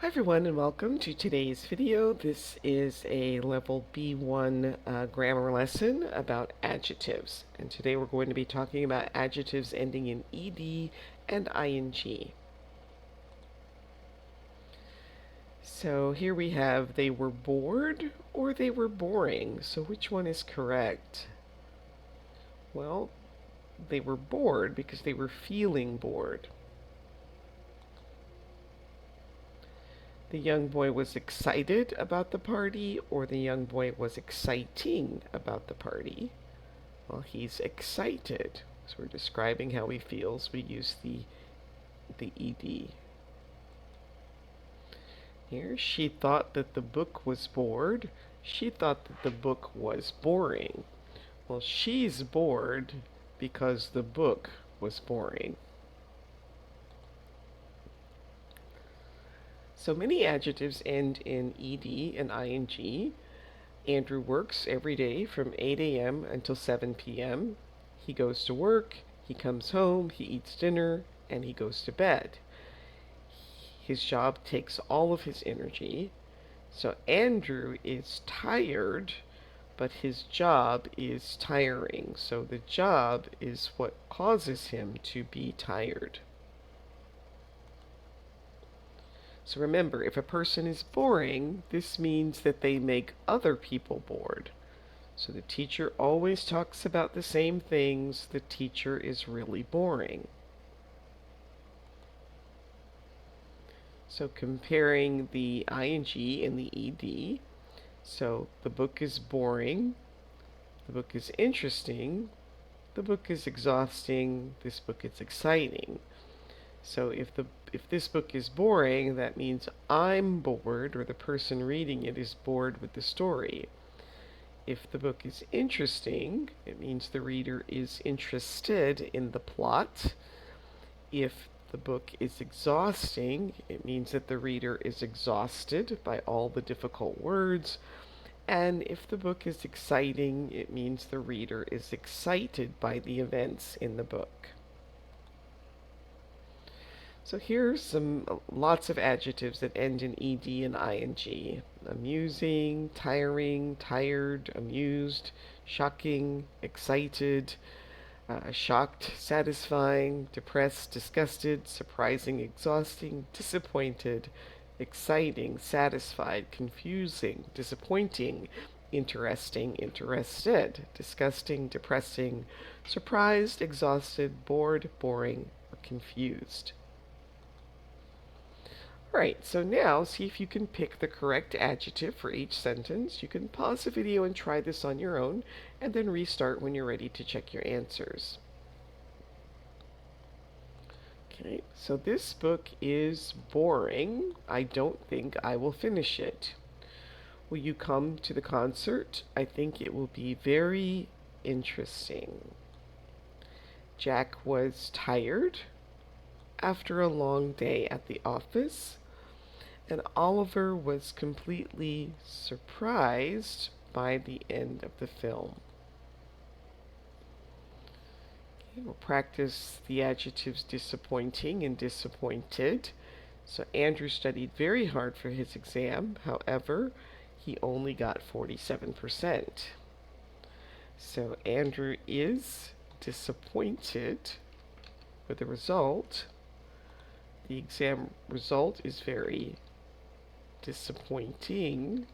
Hi everyone and welcome to today's video. This is a level B1 grammar lesson about adjectives. And today we're going to be talking about adjectives ending in ed and ing. So here we have they were bored or they were boring. So which one is correct? Well, they were bored because they were feeling bored. The young boy was excited about the party, or the young boy was exciting about the party. Well, he's excited. So we're describing how he feels. We use the ed. Here, she thought that the book was bored. She thought that the book was boring. Well, she's bored because the book was boring. So many adjectives end in ed and ing. Andrew works every day from 8 a.m. until 7 p.m. He goes to work, he comes home, he eats dinner, and he goes to bed. His job takes all of his energy. So Andrew is tired, but his job is tiring. So the job is what causes him to be tired. So remember, if a person is boring, this means that they make other people bored. So the teacher always talks about the same things. The teacher is really boring. So comparing the ing and the ed. So the book is boring. The book is interesting. The book is exhausting. This book is exciting. So if this book is boring, that means I'm bored, or the person reading it is bored with the story. If the book is interesting, it means the reader is interested in the plot. If the book is exhausting, it means that the reader is exhausted by all the difficult words. And if the book is exciting, it means the reader is excited by the events in the book. So here's lots of adjectives that end in ed and ing. Amusing, tiring, tired, amused, shocking, excited, shocked, satisfying, depressed, disgusted, surprising, exhausting, disappointed, exciting, satisfied, confusing, disappointing, interesting, interested, disgusting, depressing, surprised, exhausted, bored, boring, or confused. Alright, so now see if you can pick the correct adjective for each sentence. You can pause the video and try this on your own, and then restart when you're ready to check your answers. Okay, so this book is boring. I don't think I will finish it. Will you come to the concert? I think it will be very interesting. Jack was tired after a long day at the office, and Oliver was completely surprised by the end of the film. Okay, we'll practice the adjectives disappointing and disappointed. So Andrew studied very hard for his exam. However, he only got 47%. So Andrew is disappointed with the result. The exam result is very disappointing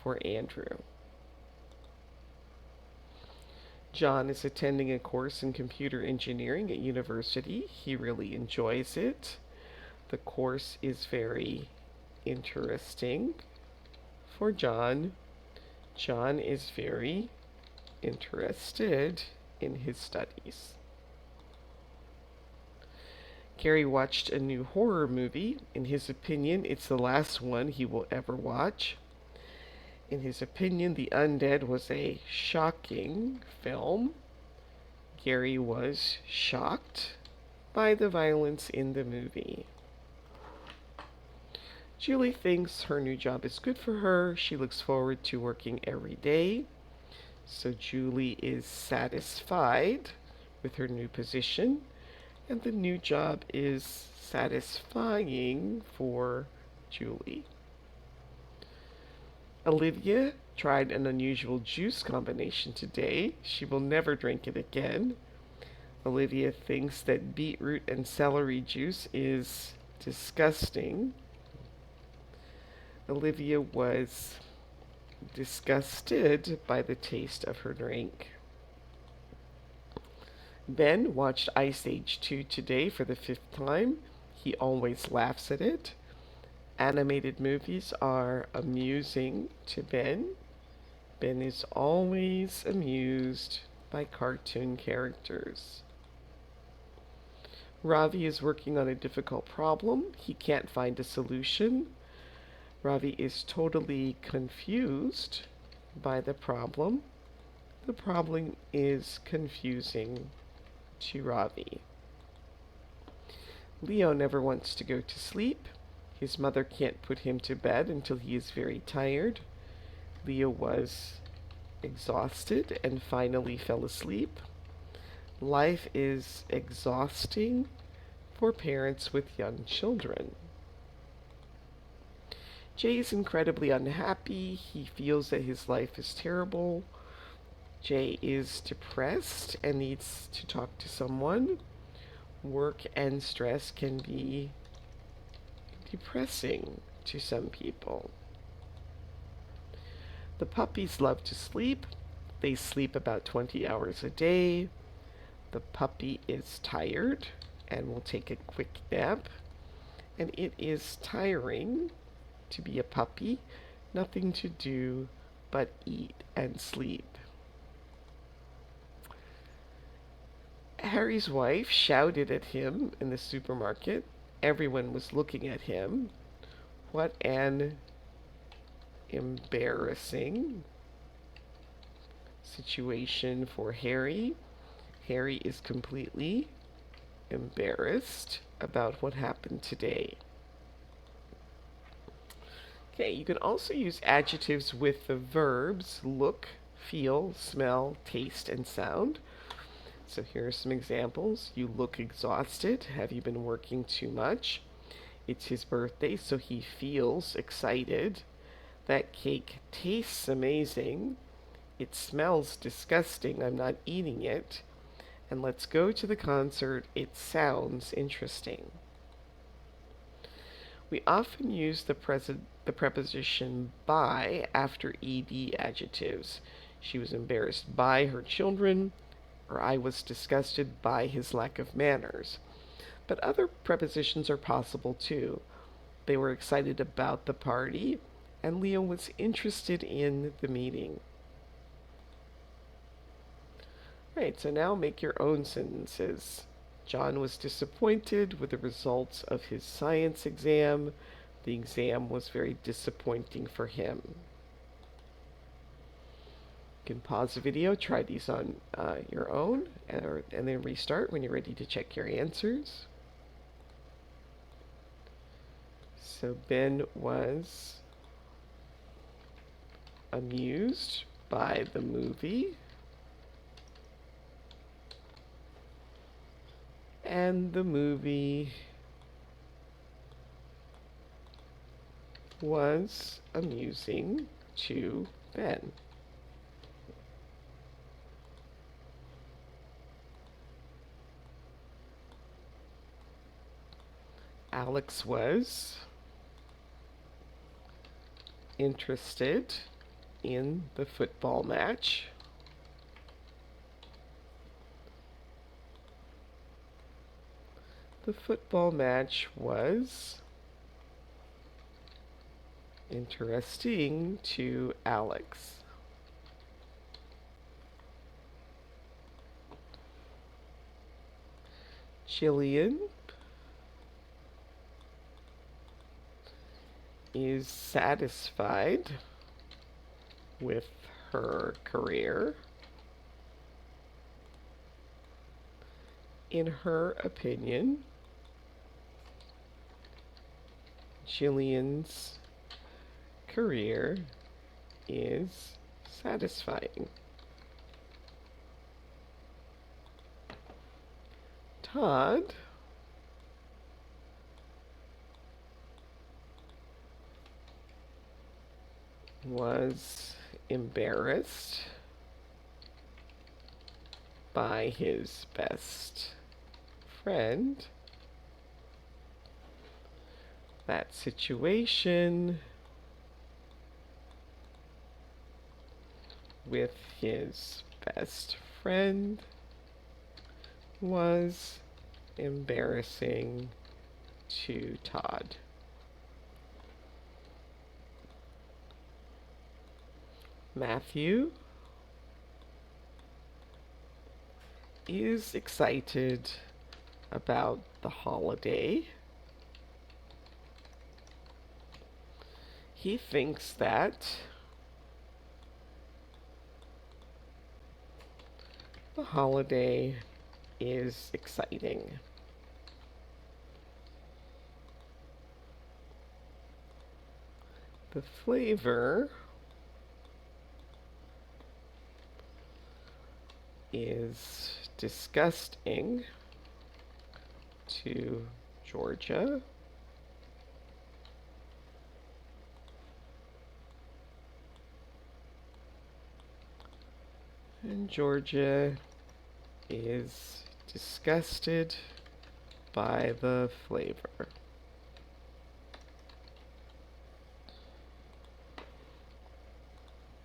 for Andrew. John is attending a course in computer engineering at university. He really enjoys it. The course is very interesting for John. John is very interested in his studies. Gary watched a new horror movie. In his opinion, it's the last one he will ever watch. In his opinion, The Undead was a shocking film. Gary was shocked by the violence in the movie. Julie thinks her new job is good for her. She looks forward to working every day. So Julie is satisfied with her new position, and the new job is satisfying for Julie. Olivia tried an unusual juice combination today. She will never drink it again. Olivia thinks that beetroot and celery juice is disgusting. Olivia was disgusted by the taste of her drink. Ben watched Ice Age 2 today for the 5th time. He always laughs at it. Animated movies are amusing to Ben. Ben is always amused by cartoon characters. Ravi is working on a difficult problem. He can't find a solution. Ravi is totally confused by the problem. The problem is confusing to Ravi. Leo never wants to go to sleep. His mother can't put him to bed until he is very tired. Leo was exhausted and finally fell asleep. Life is exhausting for parents with young children. Jay is incredibly unhappy. He feels that his life is terrible. Jay is depressed and needs to talk to someone. Work and stress can be depressing to some people. The puppies love to sleep. They sleep about 20 hours a day. The puppy is tired and will take a quick nap. And it is tiring to be a puppy. Nothing to do but eat and sleep. Harry's wife shouted at him in the supermarket. Everyone was looking at him. What an embarrassing situation for Harry. Harry is completely embarrassed about what happened today. Okay, you can also use adjectives with the verbs look, feel, smell, taste, and sound. So here are some examples. You look exhausted. Have you been working too much? It's his birthday, so he feels excited. That cake tastes amazing. It smells disgusting. I'm not eating it. And let's go to the concert. It sounds interesting. We often use the preposition by after ed adjectives. She was embarrassed by her children, or I was disgusted by his lack of manners. But other prepositions are possible too. They were excited about the party, and Leo was interested in the meeting. Right, so now make your own sentences. John was disappointed with the results of his science exam. The exam was very disappointing for him. You can pause the video, try these on your own, and then restart when you're ready to check your answers. So Ben was amused by the movie. And the movie was amusing to Ben. Alex was interested in the football match. The football match was interesting to Alex. Jillian is satisfied with her career. In her opinion, Jillian's career is satisfying. Todd was embarrassed by his best friend. That situation with his best friend was embarrassing to Todd. Matthew is excited about the holiday. He thinks that the holiday is exciting. The flavor is disgusting to Georgia. And Georgia is disgusted by the flavor.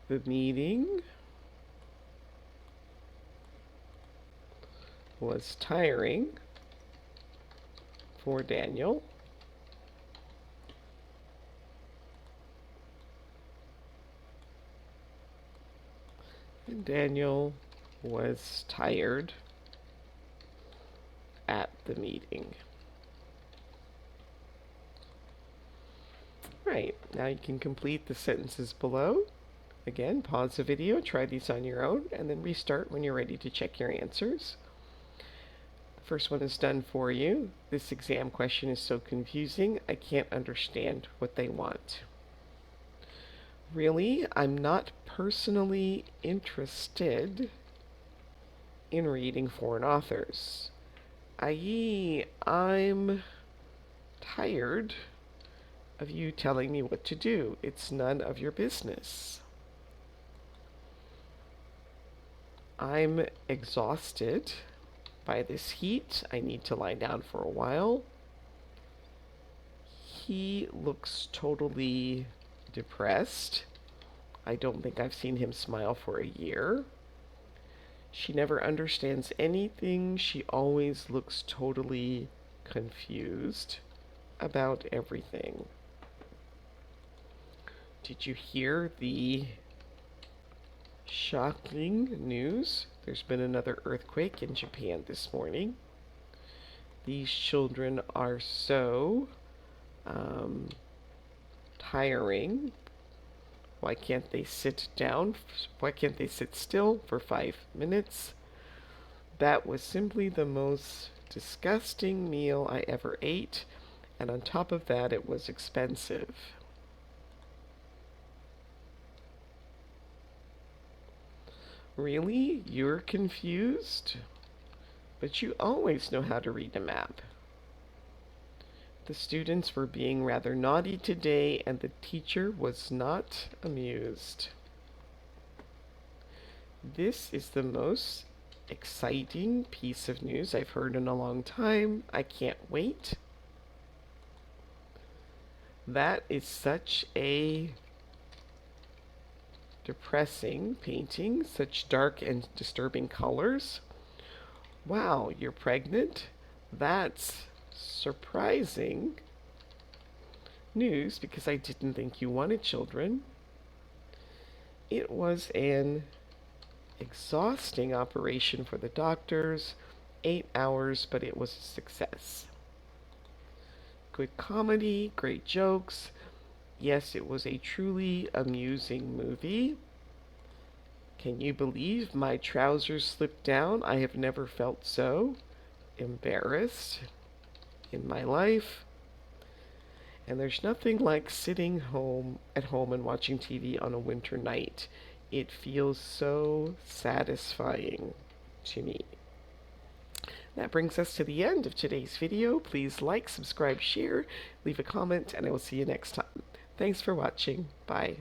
The meeting was tiring for Daniel. And Daniel was tired at the meeting. Right, now you can complete the sentences below. Again, pause the video, try these on your own, and then restart when you're ready to check your answers. The first one is done for you. This exam question is so confusing, I can't understand what they want. Really, I'm not personally interested in reading foreign authors, i.e., I'm tired of you telling me what to do. It's none of your business. I'm exhausted by this heat. I need to lie down for a while. He looks totally depressed. I don't think I've seen him smile for a year. She never understands anything. She always looks totally confused about everything. Did you hear the shocking news? There's been another earthquake in Japan this morning. These children are so tiring. Why can't they sit down? Why can't they sit still for 5 minutes? That was simply the most disgusting meal I ever ate, and on top of that, it was expensive. Really? You're confused? But you always know how to read a map. The students were being rather naughty today, and the teacher was not amused. This is the most exciting piece of news I've heard in a long time. I can't wait. That is such a depressing painting, such dark and disturbing colors. Wow, you're pregnant? That's surprising news because I didn't think you wanted children. It was an exhausting operation for the doctors, 8 hours, but it was a success. Good comedy, great jokes. Yes, it was a truly amusing movie. Can you believe my trousers slipped down? I have never felt so embarrassed in my life. And there's nothing like sitting at home and watching TV on a winter night. It feels so satisfying to me. That brings us to the end of today's video. Please like, subscribe, share, leave a comment, and I will see you next time. Thanks for watching. Bye.